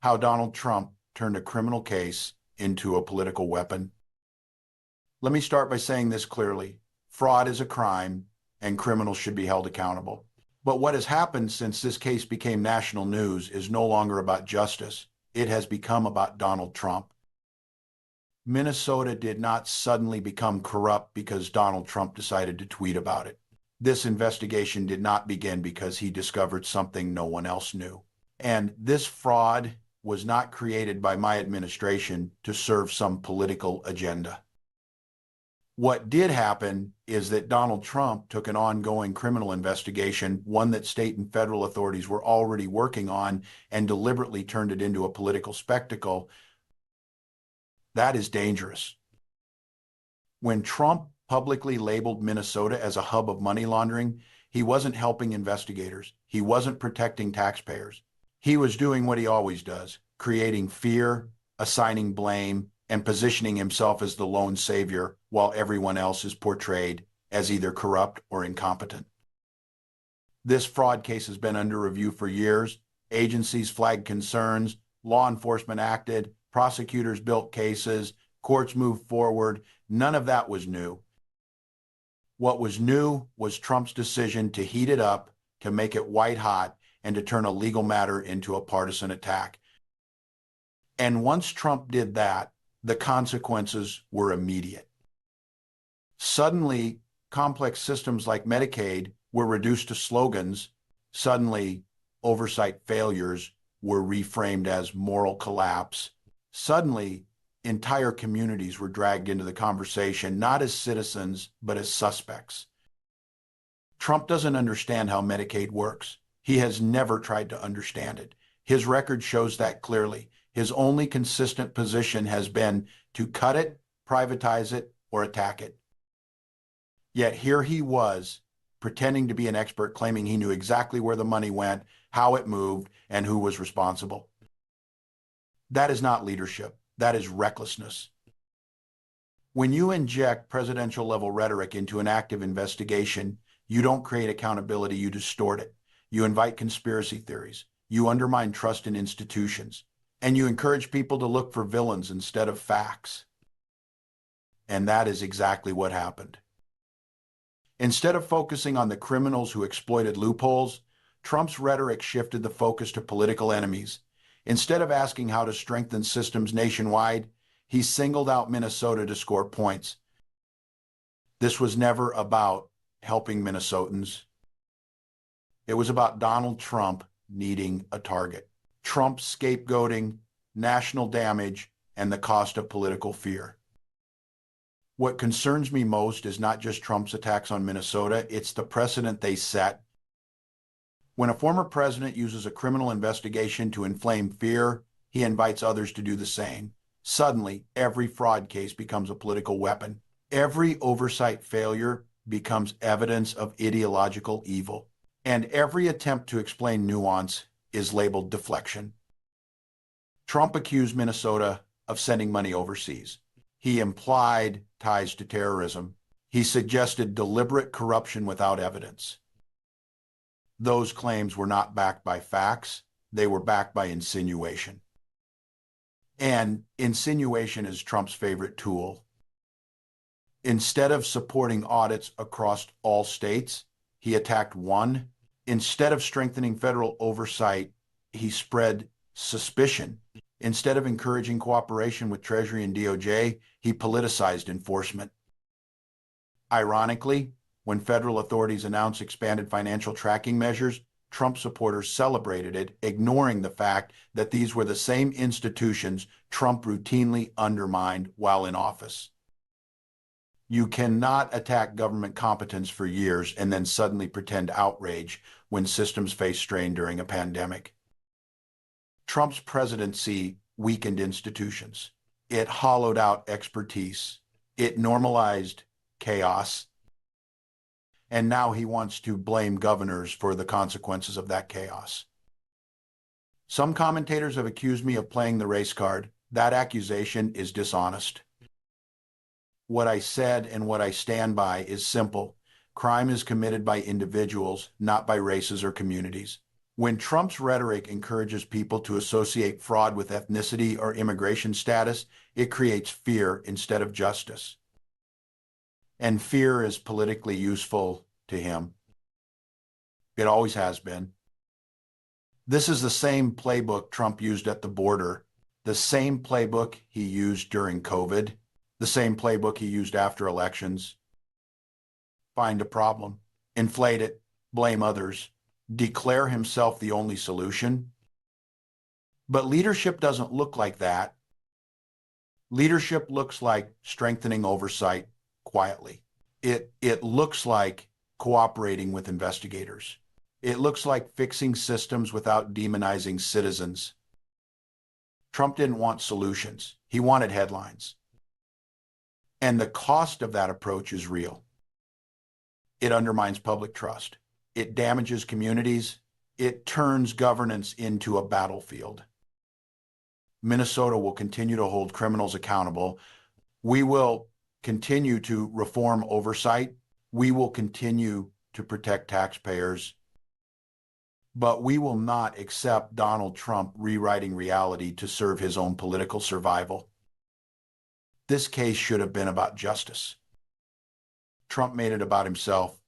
How Donald Trump turned a criminal case into a political weapon. Let me start by saying this clearly. Fraud is a crime, and criminals should be held accountable. But what has happened since this case became national news is no longer about justice. It has become about Donald Trump. Minnesota did not suddenly become corrupt because Donald Trump decided to tweet about it. This investigation did not begin because he discovered something no one else knew. And this fraud was not created by my administration to serve some political agenda. What did happen is that Donald Trump took an ongoing criminal investigation, one that state and federal authorities were already working on, and deliberately turned it into a political spectacle. That is dangerous. When Trump publicly labeled Minnesota as a hub of money laundering, he wasn't helping investigators. He wasn't protecting taxpayers. He was doing what he always does, creating fear, assigning blame, and positioning himself as the lone savior while everyone else is portrayed as either corrupt or incompetent. This fraud case has been under review for years. Agencies flagged concerns, law enforcement acted, prosecutors built cases, courts moved forward. None of that was new. What was new was Trump's decision to heat it up, to make it white hot, and to turn a legal matter into a partisan attack. And once Trump did that, the consequences were immediate. Suddenly, complex systems like Medicaid were reduced to slogans. Suddenly, oversight failures were reframed as moral collapse. Suddenly, entire communities were dragged into the conversation, not as citizens, but as suspects. Trump doesn't understand how Medicaid works. He has never tried to understand it. His record shows that clearly. His only consistent position has been to cut it, privatize it, or attack it. Yet here he was, pretending to be an expert, claiming he knew exactly where the money went, how it moved, and who was responsible. That is not leadership. That is recklessness. When you inject presidential-level rhetoric into an active investigation, you don't create accountability, you distort it. You invite conspiracy theories. You undermine trust in institutions. And you encourage people to look for villains instead of facts. And that is exactly what happened. Instead of focusing on the criminals who exploited loopholes, Trump's rhetoric shifted the focus to political enemies. Instead of asking how to strengthen systems nationwide, he singled out Minnesota to score points. This was never about helping Minnesotans. It was about Donald Trump needing a target. Trump scapegoating, national damage, and the cost of political fear. What concerns me most is not just Trump's attacks on Minnesota, it's the precedent they set. When a former president uses a criminal investigation to inflame fear, he invites others to do the same. Suddenly, every fraud case becomes a political weapon. Every oversight failure becomes evidence of ideological evil. And every attempt to explain nuance is labeled deflection. Trump accused Minnesota of sending money overseas. He implied ties to terrorism. He suggested deliberate corruption without evidence. Those claims were not backed by facts. They were backed by insinuation. And insinuation is Trump's favorite tool. Instead of supporting audits across all states, he attacked one. Instead of strengthening federal oversight, he spread suspicion. Instead of encouraging cooperation with Treasury and DOJ, he politicized enforcement. Ironically, when federal authorities announced expanded financial tracking measures, Trump supporters celebrated it, ignoring the fact that these were the same institutions Trump routinely undermined while in office. You cannot attack government competence for years and then suddenly pretend outrage when systems face strain during a pandemic. Trump's presidency weakened institutions. It hollowed out expertise. It normalized chaos. And now he wants to blame governors for the consequences of that chaos. Some commentators have accused me of playing the race card. That accusation is dishonest. What I said and what I stand by is simple. Crime is committed by individuals, not by races or communities. When Trump's rhetoric encourages people to associate fraud with ethnicity or immigration status, it creates fear instead of justice. And fear is politically useful to him. It always has been. This is the same playbook Trump used at the border, the same playbook he used during COVID, the same playbook he used after elections. Find a problem, inflate it, blame others, declare himself the only solution. But leadership doesn't look like that. Leadership looks like strengthening oversight quietly. It looks like cooperating with investigators. It looks like fixing systems without demonizing citizens. Trump didn't want solutions. He wanted headlines. And the cost of that approach is real. It undermines public trust. It damages communities. It turns governance into a battlefield. Minnesota will continue to hold criminals accountable. We will continue to reform oversight. We will continue to protect taxpayers. But we will not accept Donald Trump rewriting reality to serve his own political survival. This case should have been about justice. Trump made it about himself.